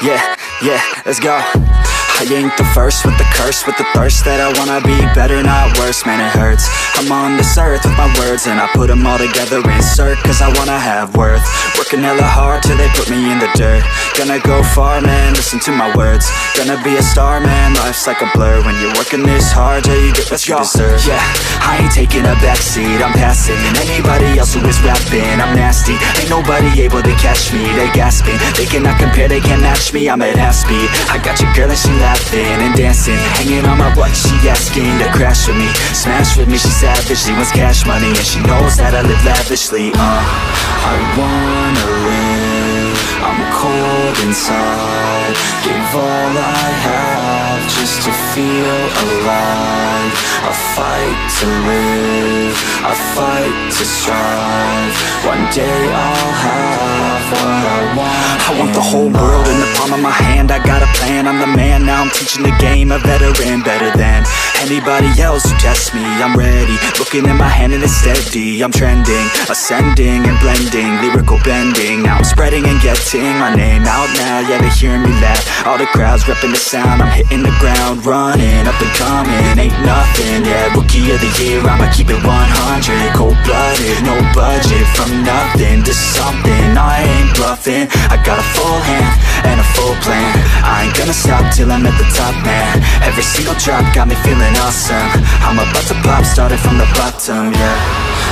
Yeah, let's go. I ain't the first with the curse, with the thirst that I wanna be better, not worse, man it hurts. I'm on this earth with my words and I put them all together, insert, cause I wanna have worth. Working hella hard till they put me in the dirt. Gonna go far, man, listen to my words. Gonna be a star, man, life's like a blur. When you're working this hard, yeah, you get what you deserve. Yeah, I ain't taking a backseat, I'm passing anybody else who is rapping. I'm nasty, ain't nobody able to catch me. They gasping, they cannot compare, they can't match me. I'm at half speed, I got your girl and she laughing and dancing, hanging on my butt, she asking to crash with me, smash with me. She savage, she wants cash money and she knows that I live lavishly. I wanna live, I'm cold inside. Give all I have just to feel alive. I fight to live, I fight to strive. One day I'll have what I want. I want the whole world in the palm of my hand. I got a plan, I'm the man. Now I'm teaching the game, a veteran, better than anybody else who tests me. I'm ready, looking at my hand and it's steady. I'm trending, ascending and blending, lyrical bending. Now I'm spreading and getting my name out now. Yeah, they hearing me laugh, all the crowds repping the sound. I'm hitting the ground, running, up and coming, ain't nothing. Yeah, rookie of the year, I'ma keep it 100. Cold-blooded, no budget, from nothing to something. I ain't bluffing, I got a full hand and a full plan. I ain't gonna stop till I'm at the top, man. Every single drop got me feeling awesome. I'm about to pop, started from the bottom, yeah.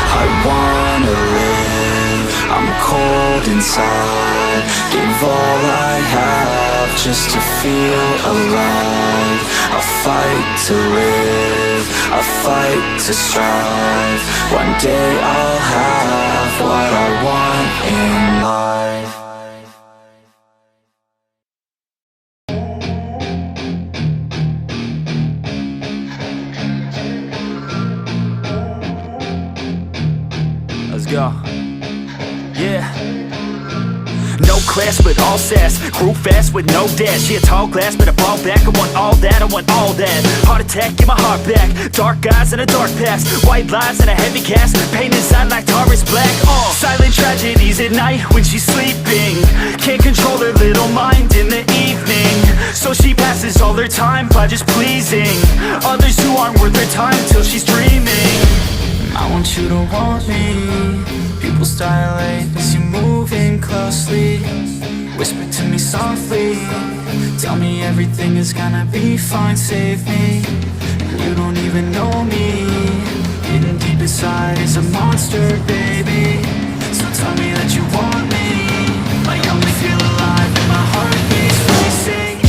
I wanna live, I'm cold inside. Give all I have just to feel alive. I fight to live, I fight to strive. One day I'll have what I want in life. Let's go. Yeah. No class but all sass, grew fast with no dash. Yeah, tall glass but I fall back. I want all that, I want all that. Heart attack, get my heart back. Dark eyes and a dark past, white lies and a heavy cast. Pain inside like tar is black. Silent tragedies at night when she's sleeping. Can't control her little mind in the evening. So she passes all her time by just pleasing others who aren't worth her time till she's dreaming. I want you to want me. Pupils dilate as you're moving closely. Whisper to me softly, tell me everything is gonna be fine, save me. And you don't even know me. Hidden deep inside is a monster, baby. So tell me that you want me. I only feel alive and my heart beats racing.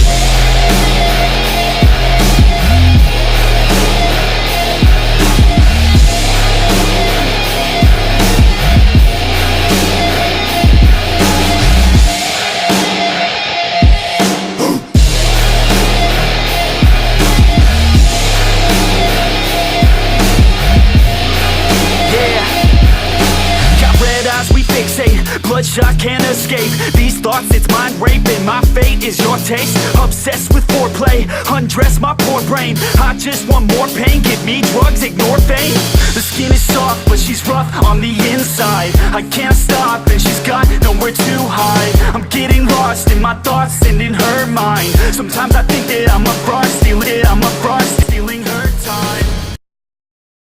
Bloodshot can't escape these thoughts, it's mind raping. My fate is your taste, obsessed with foreplay. Undress my poor brain, I just want more pain. Give me drugs, ignore fame. The skin is soft, but she's rough on the inside. I can't stop, and she's got nowhere to hide. I'm getting lost in my thoughts and in her mind. Sometimes I think that I'm a fraud, stealing